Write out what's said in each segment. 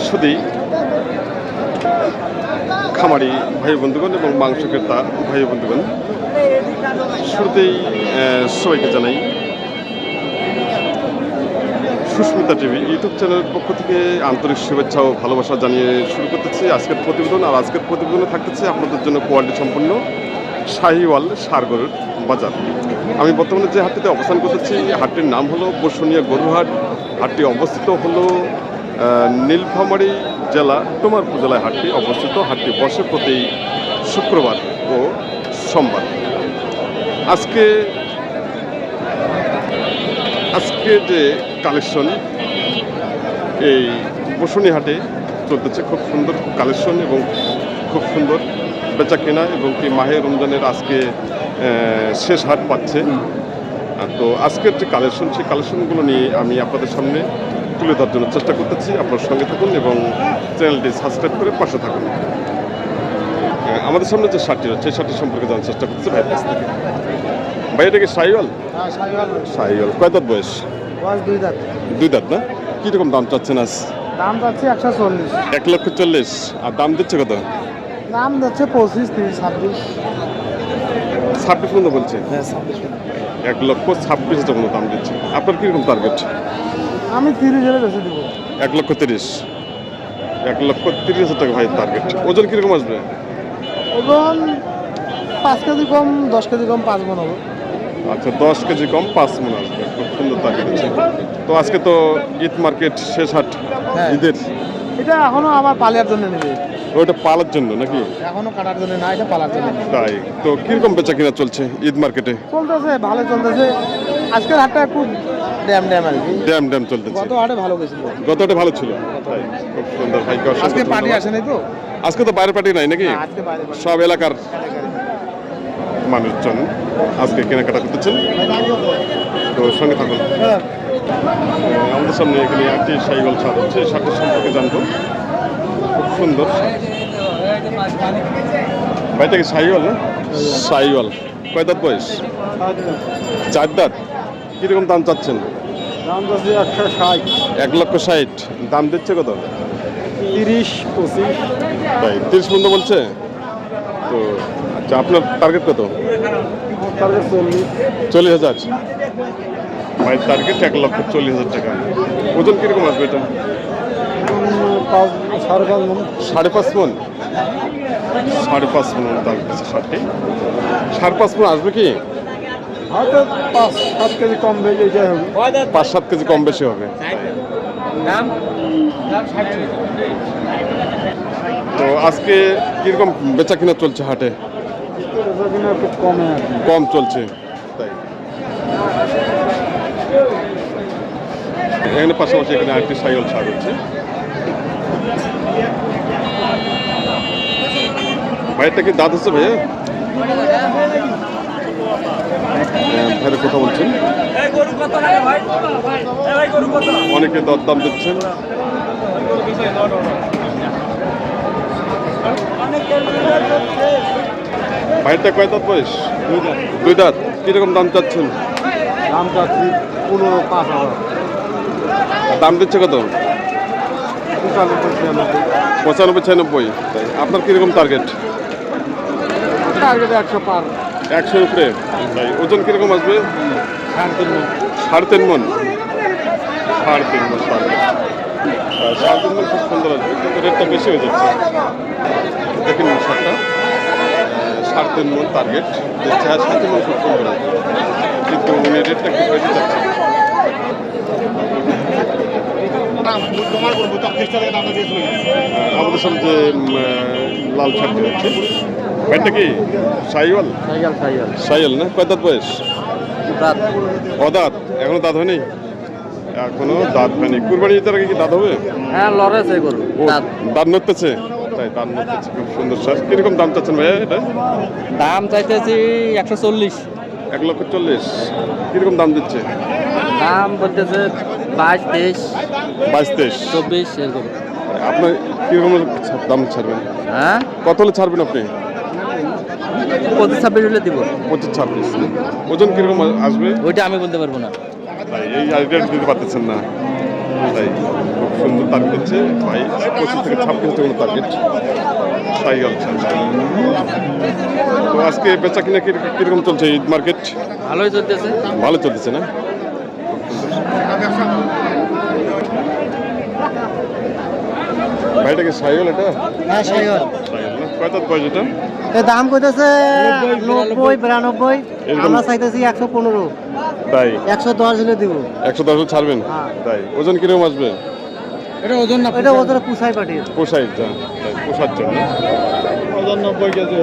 সুদী খামারি ভাই বন্ধুগণ এবং মাংস ক্রেতা ভাই বন্ধুগণ, শুরুতেই সবাইকে জানাই সুস্মিতা টিভি ইউটিউব চ্যানেলের পক্ষ থেকে আন্তরিক শুভেচ্ছা ও ভালোবাসা জানিয়ে শুরু করতেছি আজকের প্রতিবেদন। আর আজকের প্রতিবেদনে থাকতেছে আপনাদের জন্য কোয়ালিটি সম্পন্ন শাহিওয়াল ষাঁড় গরুর বাজার। আমি বর্তমানে যে হাটটিতে অবস্থান করতেছি, হাটটির নাম হলো বসুনিয়া গরুহাট। হাটটি অবস্থিত হলো নীলফামারী জেলা টোমারপুর জেলায় হাটটি অবস্থিত। হাটটি বসে প্রতি শুক্রবার ও সোমবার। আজকে যে কালেকশন এই বসুনি হাটে চলতেছে, খুব সুন্দর কালেকশন এবং খুব সুন্দর বেচা কেনা, এবং কি মাহে রমজানের আজকে শেষ হাট পাচ্ছে। তো আজকের যে কালেকশন, সেই কালেকশনগুলো নিয়ে আমি আপনাদের সামনে তুলে ধরার জন্য চেষ্টা করতেছি। আপনার সঙ্গে থাকুন এবং চ্যানেলটি সাবস্ক্রাইব করে পাশে থাকুন। আমাদের সামনে যে শার্টটি রয়েছে সেই শার্টটি সম্পর্কে জানার চেষ্টা করতেছি ভাইয়ের কাছ থেকে। ভাই, এটা কি শাহিওয়াল? শাহিওয়াল। কয় দাঁত বয়স? দুই দাঁত না? কীরকম দাম চাচ্ছেন আজ? দাম যাচ্ছে 140। 1,40,000। আর দাম দিচ্ছে কত? দাম যাচ্ছে 25, 30, 26। 26 পর্যন্ত বলছে? হ্যাঁ, 26। 1,26,000 পর্যন্ত দাম দিচ্ছে। আপনার কীরকম টার্গেট? আমি 30,000 বেশি দিব। 1,30,000। 1,30,000 টাকা ভাই টার্গেট। ওজন কীরকম আসবে? ওজন 5 কেজি কম, 10 কেজি কম, 5 মন হবে। আচ্ছা, 10 কেজি কম 5 মণ আসবে। খুব সুন্দর টার্গেট আছে। তো আজকে তো ঈদ মার্কেট শেষ হাট, হ্যাঁ। ঈদের। এটা এখনো আবার পালার জন্য নেবে। ওইটা পালার জন্য নাকি? এখনো কাটার জন্য না, এটা পালার জন্য। তাই তো কিরকম বেচা কিনা চলছে ঈদ মার্কেটে? চলতেছে, ভালো চলতেছে। আজকের হাটটা একটু ড্যাম আর কি। ড্যাম চলতেছে। গত হাটে ভালো গেছিল। গত হাটে ভালো ছিল। তাই খুব সুন্দর ভাই। আজকে পার্টি আসে নাই তো? আজকে তো বাইরে পার্টি নাই নাকি? আজকে বাইরে সব এলাকার মানুষজন আজকে কেনাকাটা করতেছেন। তো সঙ্গে থাকুন। আমাদের সামনে এখানে একটি শাহিওয়াল ষাঁড় হচ্ছে, ষাঁড়টির সম্পর্কে জানবো। খুব সুন্দর ভাইটা কি শাহিওয়াল না? শাহিওয়াল। কয় দাঁত বয়স? 4 দাঁত। কিরকম দাম চাচ্ছেন? দাম যাচ্ছে 160। 1,60,000। দাম দিচ্ছে কত? 30, 25। তাই 30 পর্যন্ত বলছে তো। আচ্ছা, আপনার টার্গেট কত? টার্গেট 40,000। ভাই টার্গেট 1,40,000 টাকা। ওজন কিরকম আসবে এটা? 5.5 মন। 5.5 মণ। 5.5 মণ টার্গেট আছে ষাটটি। 5.5 মণ আসবে কি? হয়তো 5-7 কেজি কম বেশি এটাই হবে। 5-7 কেজি কম বেশি হবে। তো আজকে কিরকম বেচা কিনা চলছে হাটে? একটু কমে আর কি। কম চলছে তাই। এখানে পাশাপাশি এখানে আরেকটি শাহিওয়াল ষাঁড় হচ্ছে। ভাইটা কি দাঁত হচ্ছে ভাইয়া? ভাইরা কথা বলছেন, অনেকে দরদাম দিচ্ছেন। ভাইটা কয় দাঁত বয়স? 2 দাঁত। কিরকম দাম চাচ্ছেন? দাম চাচ্ছি 15,000-5,000। দাম দিচ্ছে কত? 95-96। তাই আপনার কিরকম টার্গেট? টার্গেট 100 পার। 100 উপরে। তাই ওজন কিরকম আসবে? 3.5 মন। 3.5 মণ। 3.5 মণ টার্গেট। 3.5 মণ খুব সুন্দর আসবে, কিন্তু রেটটা বেশি হয়ে যাচ্ছে। দেখেন শার্টটা 3.5 মণ টার্গেট দিচ্ছে। 7 মণ খুব সুন্দর আসবে, কিন্তু উনি রেটটা একটু বেশি যাচ্ছে। আমাদের সামনে যে লাল শার্টটি হচ্ছে, ভাইটা কি শাহিওয়াল? শাহিওয়াল না? কয় দাঁত বয়স? দাঁত এখনো দাঁত হয়নি? এখনো দাঁত হয়নি। কুরবানি ঈদের আগে কি দাঁত হবে? হ্যাঁ, লড়েছে গরু। দাঁত নড়তেছে। তাই দাঁত নড়তেছে। খুব সুন্দর স্যার। কিরকম দাম চাচ্ছেন ভাইয়া এটা? দাম চাইতেছি 140। 1,40,000। কিরকম দাম দিচ্ছে? দাম বলতেছে 22, 22-23, 24 এরকম। আপনার কিরকম দাম ছাড়বেন? হ্যাঁ, কত হলে ছাড়বেন আপনি? 25-26 হলে দিব। 25-26। ওজন কিরকম আসবে? ওইটা আমি বলতে পারবো না। এই আইডিয়া দিতে পারতেছেন না। তাই খুব সুন্দর টার্গেট হচ্ছে 25 থেকে 26 কোনো টার্গেট সাইকেল ছাড়। তো আজকে বেচা কিনা কিরকম চলছে ঈদ মার্কেট? ভালোই চলতেছে। ভালো চলতেছে না? ভাইটা কি সাইকেল এটা? হ্যাঁ সাইকেল। সাইকেল না? কয় দাঁত বয়স এটা? এর দাম কইতেছে 90 92, এরকম- আমরা চাইতেছি 115, তাই 110 হলে দিব। 110 ছাড়বেন? হ্যাঁ। তাই ওজন কিরকম আসবে? এটা ওজন না, এটা ওজন পুষাই পাটির। পোষাই তাই পোষার জন্য ওজন 90 কেজি।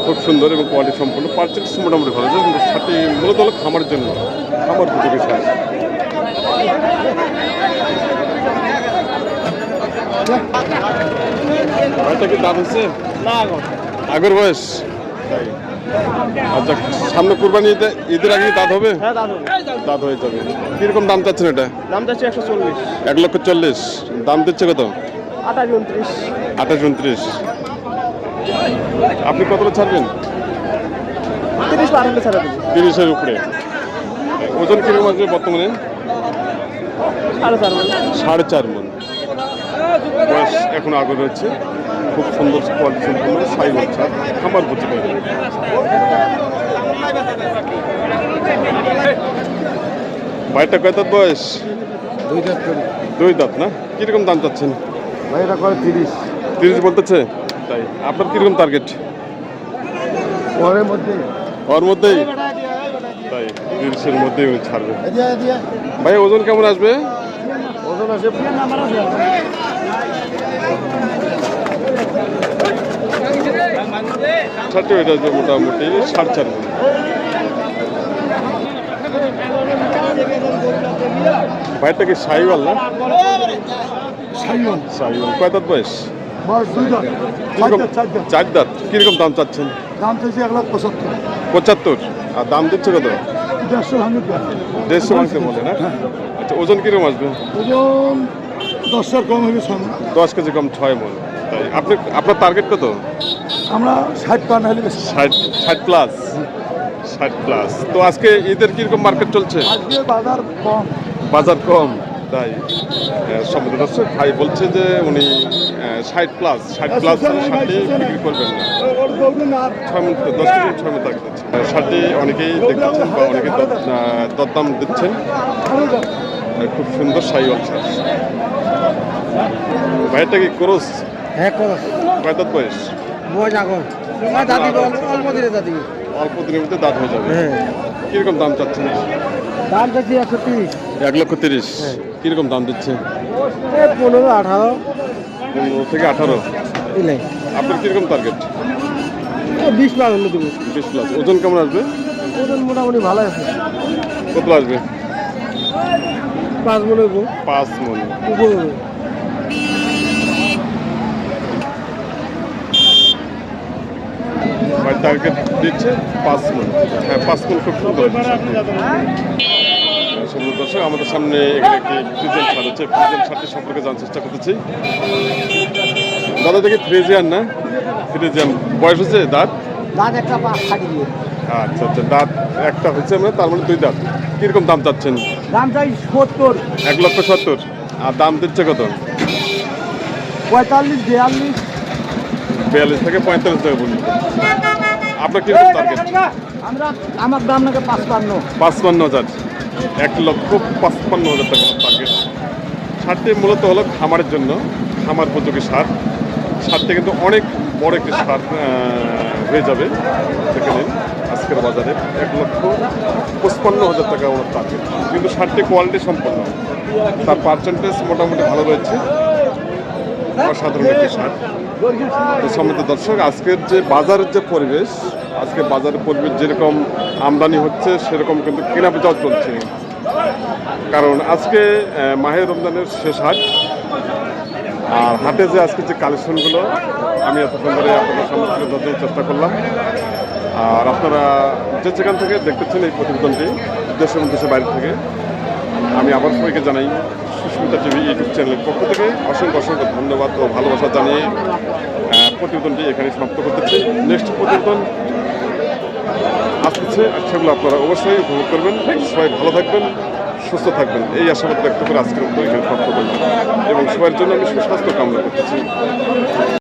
খুব সুন্দর এবং কোয়ালিটি সম্পূর্ণ পার্চেন্টেজ মোটামুটি ভালো আছে, কিন্তু সাথে মূলত হলো খামার জন্য, খামার উপযোগী সার। ভাইটা কি দাঁত হচ্ছে? না আগের বয়স? তাই আচ্ছা, সামনে কুরবানি ঈদের আগে দাঁত হবে? হ্যাঁ দাদু, দাঁত হয়ে যাবে। কিরকম দাম চাচ্ছেন এটা? দাম যাচ্ছে 140, 1,40,000। দাম দিচ্ছে কত? 28 28 29। আপনি কতটা ছাড়বেন? 30 পার হলে ছাড়া দিব। 30-এর উপরে। ওজন কিরকম আসবে বর্তমানে? 4.5 মণ। বয়স এখন আগে রয়েছে, খুব সুন্দর কোয়ালিটি সম্পূর্ণ সাইকেল ছাড়, খামার বুঝে পাবে। ভাইটা কয় দাঁত বয়স? 2 দাঁত করে। 2 দাঁত না? কিরকম দাম চাচ্ছেন? ভাই এটা করে 30 30 বলতেছে? তাই আপনার কিরকম টার্গেট? পরের মধ্যে। ওর মধ্যেই? তাই 30-এর মধ্যেই উনি ছাড়বে। দিয়া ভাই ওজন কেমন আসবে? ওজন আছে নাম্বার আছে। ছাড়তে এটা আসবে মোটামুটি 4.5 মণ। ভাইটা কি সাইওয়াল না? সাইকেল সাইওয়াল। কয় দাঁত বয়স? বয়স 2 দাঁত। কিরকম? 4 দাঁত। কিরকম দাম চাচ্ছেন? দাম চাইছে 1,75, 75। আর দাম দিচ্ছে কত? 150 ভাঙতে। 150 ভাঙতে বলে না? আচ্ছা, ওজন কিরকম আসবে? ওজন 10 কম হবে 6 মণ। 10 কেজি কম 6 মণ। তাই আপনার টার্গেট কত? আমরা 60 পার হলে 60 প্লাস। 60 প্লাস। তো আজকে ঈদের কিরকম মার্কেট চলছে? আজকে বাজার কম। বাজার কম। তাই সম্মত দর্শক ভাই বলছে যে উনি 60 প্লাস 60 বিক্রি করবেন না। 6 মণ 10 কেজি 6 মণ টার্গেট আছে। 60 অনেকেই দেখতেছেন বা অনেকে দরদাম দিচ্ছেন। খুব সুন্দর সাইওয়াল ছাড়। ভাইটা কি ক্রস? হ্যাঁ করো। কয় দাঁত বয়স? বয়স আগর। দাদি অল্প দিলে দাদি। অল্প দিনের মধ্যে দাঁত হয়ে যাবে। হ্যাঁ। কিরকম দাম চাচ্ছেন? দাম চাইছি 130। 1,30,000। কিরকম দাম দিচ্ছে? 15 18 15 থেকে 18। এলে। আপনার কিরকম টার্গেট? 20 পার হলে দেবো। 20 প্লাস। ওজন কেমন আসবে? ওজন মোটামুটি ভালো আছে। কত আসবে? 5 মণ হইব। 5 মণ। উপর হইব। ভাই টার্গেট দিচ্ছে 5 মণ। হ্যাঁ 5 মণ খুব সুন্দর। সুন্দর দর্শক, আমাদের সামনে এখানে একটি ফ্রিজেন ছাড় হচ্ছে। ফ্রিজেন ছাড়টি সম্পর্কে জানার চেষ্টা করতেছি। দাদা দেখি ফ্রিজিয়ান না? ফ্রিজিয়ান। বয়স হচ্ছে দাঁত? দাঁত একটা পা ফাটি দিয়ে। আচ্ছা আচ্ছা, দাঁত একটা হচ্ছে মানে তার মানে 2 দাঁত। কিরকম দাম চাচ্ছেন? দাম চাই 70, 1,70,000। আর দাম দিচ্ছে কত? 45 42। 42 থেকে 45 টাকা পর্যন্ত। আপনার কিরকম টার্গেট? আমরা আমার দাম নাকি 55। 55,000। 1,55,000 টাকা টার্গেট। সারটি মূলত হলো খামারের জন্য, খামার উপযোগী সার। সারটি কিন্তু অনেক বড় একটি সার হয়ে যাবে। দেখে নিন আজকের বাজারে 1,55,000 টাকা ওনার টার্গেট। কিন্তু সারটি কোয়ালিটি সম্পন্ন, তার পার্সেন্টেজ মোটামুটি ভালো রয়েছে। অসাধারণ একটি সার। সম্মানিত দর্শক, আজকের যে বাজারের যে পরিবেশ, আজকে বাজারের পরিবেশ যেরকম আমদানি হচ্ছে সেরকম কিন্তু কেনা বেচাও চলছে। কারণ আজকে মাহে রমজানের শেষ হাট। আর হাটে যে আজকে যে কালেকশনগুলো আমি এতক্ষণ ধরে আপনাদের সামনে তুলে ধরার চেষ্টা করলাম। আর আপনারা যে যেখান থেকে দেখতেছেন এই প্রতিবেদনটি, দেশ এবং দেশের বাইরে থেকে, আমি আবার সবাইকে জানাই সুস্মিতা টিভি ইউটিউব চ্যানেলের পক্ষ থেকে অসংখ্য অসংখ্য ধন্যবাদ ও ভালোবাসা জানিয়ে প্রতিবেদনটি এখানে সমাপ্ত করতেছি। নেক্সট প্রতিবেদন আসতেছে, সেগুলো আপনারা অবশ্যই উপভোগ করবেন। সবাই ভালো থাকবেন, সুস্থ থাকবেন এই আশাবাদ ব্যক্ত করে আজকের মতো এখানে বক্তব্য এবং সবার জন্য আমি সুস্বাস্থ্য কামনা করতেছি।